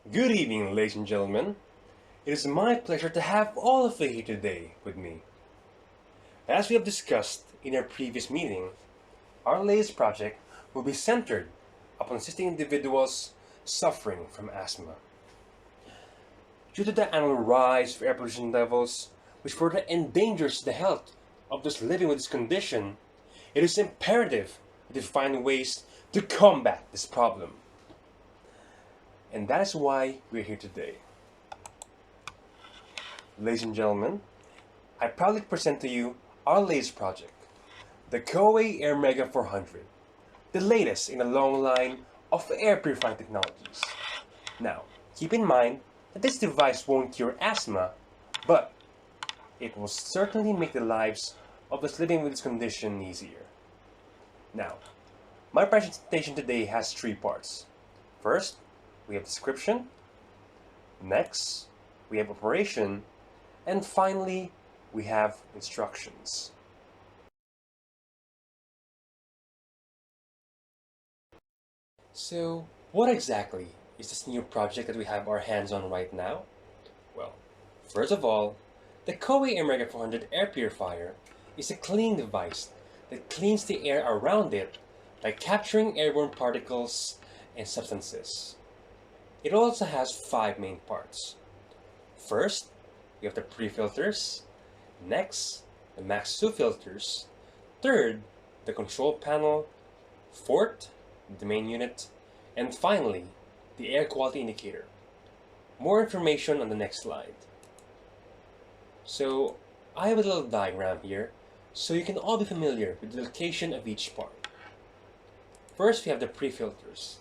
Good evening, ladies and gentlemen. It is my pleasure to have all of you here today with me. As we have discussed in our previous meeting, our latest project will be centered upon assisting individuals suffering from asthma. Due to the annual rise of air pollution levels, which further endangers the health of those living with this condition, it is imperative that we find ways to combat this problem. And that is why we're here today. Ladies and gentlemen, I proudly present to you our latest project, the Coway Airmega 400, the latest in a long line of air purifying technologies. Now, keep in mind that this device won't cure asthma, but it will certainly make the lives of those living with this condition easier. Now, my presentation today has three parts. First, we have description. Next, we have operation. And finally, we have instructions. So, what exactly is this new project that we have our hands on right now? Well, first of all, the Coway Airmega 400 air purifier is a cleaning device that cleans the air around it by capturing airborne particles and substances. It also has five main parts. First, we have the pre-filters. Next, the max 2 filters. Third, the control panel. Fourth, the main unit. And finally, the air quality indicator. More information on the next slide. So, I have a little diagram here, so you can all be familiar with the location of each part. First, we have the pre-filters.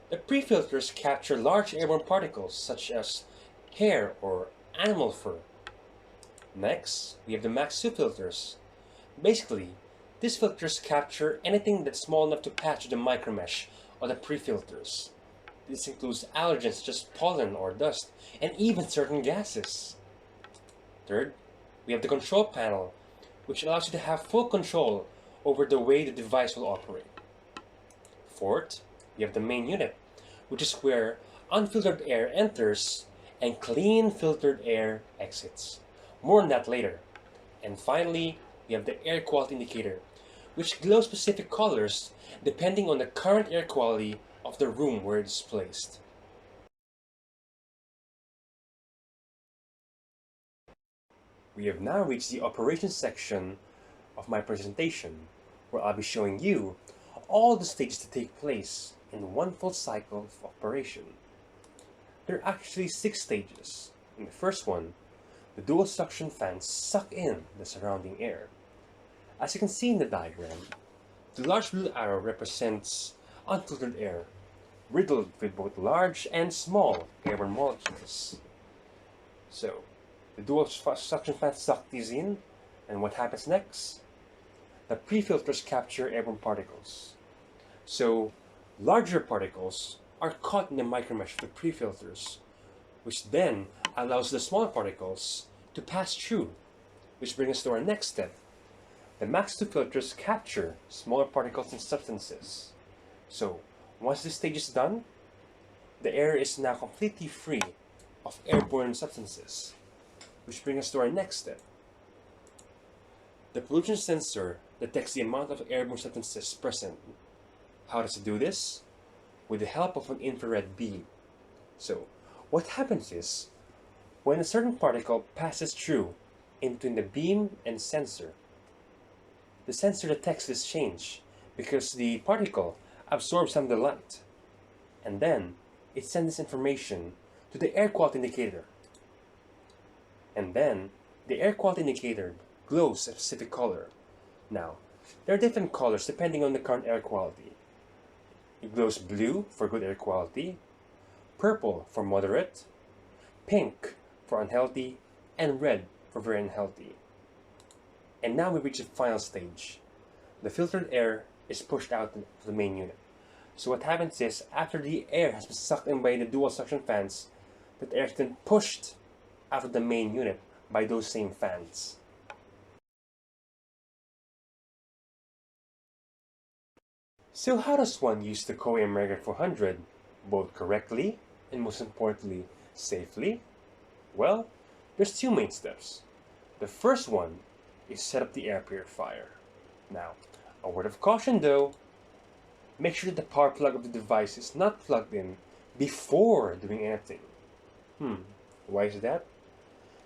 The pre-filters capture large airborne particles such as hair or animal fur. Next, we have the max 2 filters. Basically, these filters capture anything that's small enough to pass through the micromesh of the pre-filters. This includes allergens such as pollen or dust, and even certain gases. Third, we have the control panel, which allows you to have full control over the way the device will operate. Fourth, we have the main unit, which is where unfiltered air enters and clean filtered air exits. More on that later. And finally, we have the air quality indicator, which glows specific colors depending on the current air quality of the room where it is placed. We have now reached the operations section of my presentation, where I'll be showing you all the stages to take place in one full cycle of operation. There are actually 6 stages. In the first one, the dual suction fans suck in the surrounding air. As you can see in the diagram, the large blue arrow represents unfiltered air, riddled with both large and small airborne molecules. So, the dual suction fans suck these in, and what happens next? The pre-filters capture airborne particles. So, larger particles are caught in the micromesh of the pre-filters, which then allows the smaller particles to pass through, which brings us to our next step. The max 2 filters capture smaller particles and substances. So, once this stage is done, the air is now completely free of airborne substances, which brings us to our next step. The pollution sensor detects the amount of airborne substances present. How does it do this? With the help of an infrared beam. So, what happens is, when a certain particle passes through in between the beam and sensor, the sensor detects this change because the particle absorbs some of the light, and then it sends this information to the air quality indicator. And then the air quality indicator glows a specific color. Now, there are different colors depending on the current air quality. It glows blue for good air quality, purple for moderate, pink for unhealthy, and red for very unhealthy. And now we reach the final stage. The filtered air is pushed out of the main unit. So what happens is, after the air has been sucked in by the dual suction fans, that air is then pushed out of the main unit by those same fans. So how does one use the Coway Airmega 400 both correctly and most importantly, safely? Well, there's two main steps. The first one is set up the air purifier. Now, a word of caution though, make sure that the power plug of the device is not plugged in before doing anything. Why is that?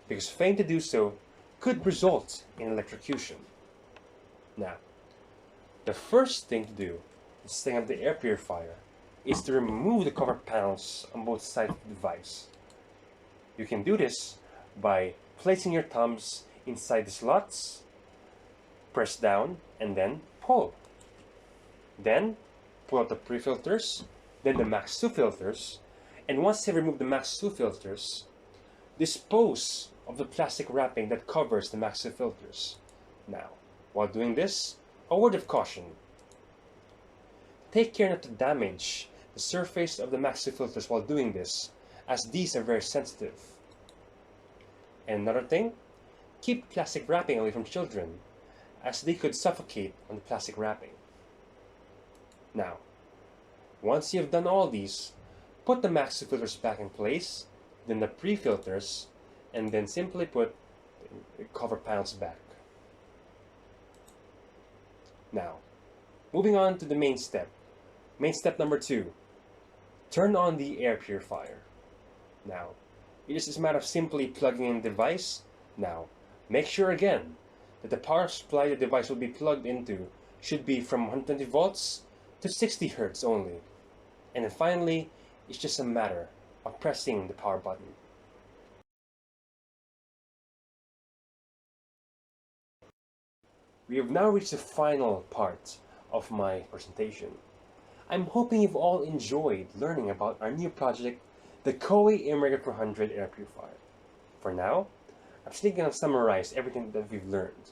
Because failing to do so could result in electrocution. Now, the first thing to do in setting up the air purifier is to remove the cover panels on both sides of the device. You can do this by placing your thumbs inside the slots, press down, and then pull. Then, pull out the pre-filters, then the Max 2 filters, and once you've removed the Max 2 filters, dispose of the plastic wrapping that covers the Max 2 filters. Now, while doing this, a word of caution. Take care not to damage the surface of the Max 2 filters while doing this, as these are very sensitive. And another thing, keep plastic wrapping away from children, as they could suffocate on the plastic wrapping. Now, once you've done all these, put the Max 2 filters back in place, then the pre-filters, and then simply put the cover panels back. Now, moving on to the main step. Main step number 2. Turn on the air purifier. Now, it is just a matter of simply plugging in the device. Now, make sure again that the power supply the device will be plugged into should be from 120 volts to 60 Hz only. And then finally, it's just a matter of pressing the power button. We have now reached the final part of my presentation. I'm hoping you've all enjoyed learning about our new project, the Coway Airmega 400 air purifier. For now, I'm just going to summarize everything that we've learned.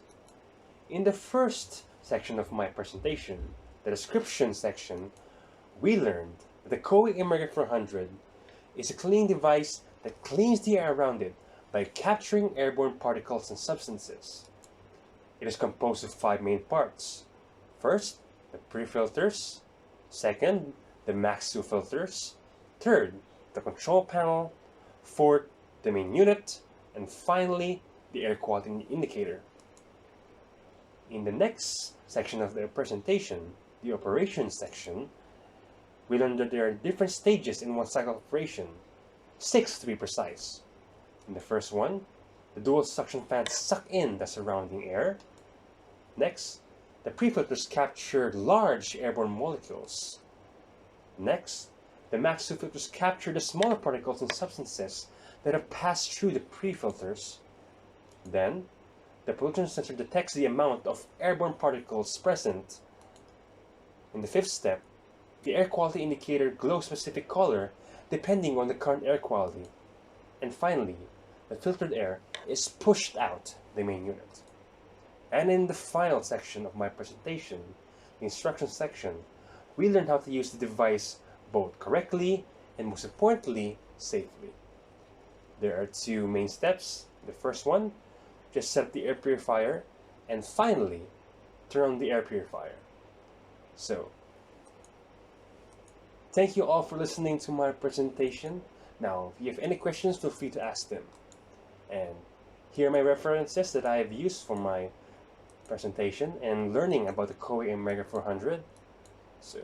In the first section of my presentation, the description section, we learned that the Coway Airmega 400 is a cleaning device that cleans the air around it by capturing airborne particles and substances. It is composed of 5 main parts. First, the pre-filters. Second, the Max 2 filters. Third, the control panel. Fourth, the main unit. And finally, the air quality indicator. In the next section of the presentation, the operations section, we learned that there are different stages in one cycle of operation. 6 to be precise. In the first one, the dual suction fans suck in the surrounding air. Next, the pre-filters capture large airborne molecules. Next, the Max 2 filters capture the smaller particles and substances that have passed through the pre-filters. Then, the pollution sensor detects the amount of airborne particles present. In the fifth step, the air quality indicator glows a specific color depending on the current air quality. And finally, the filtered air is pushed out the main unit. And in the final section of my presentation, the instruction section, we learned how to use the device both correctly and most importantly, safely. There are 2 main steps. The first one, just set up the air purifier, and finally, turn on the air purifier. So, thank you all for listening to my presentation. Now, if you have any questions, feel free to ask them. And here are my references that I have used for my presentation and learning about the Coway Airmega 400. So,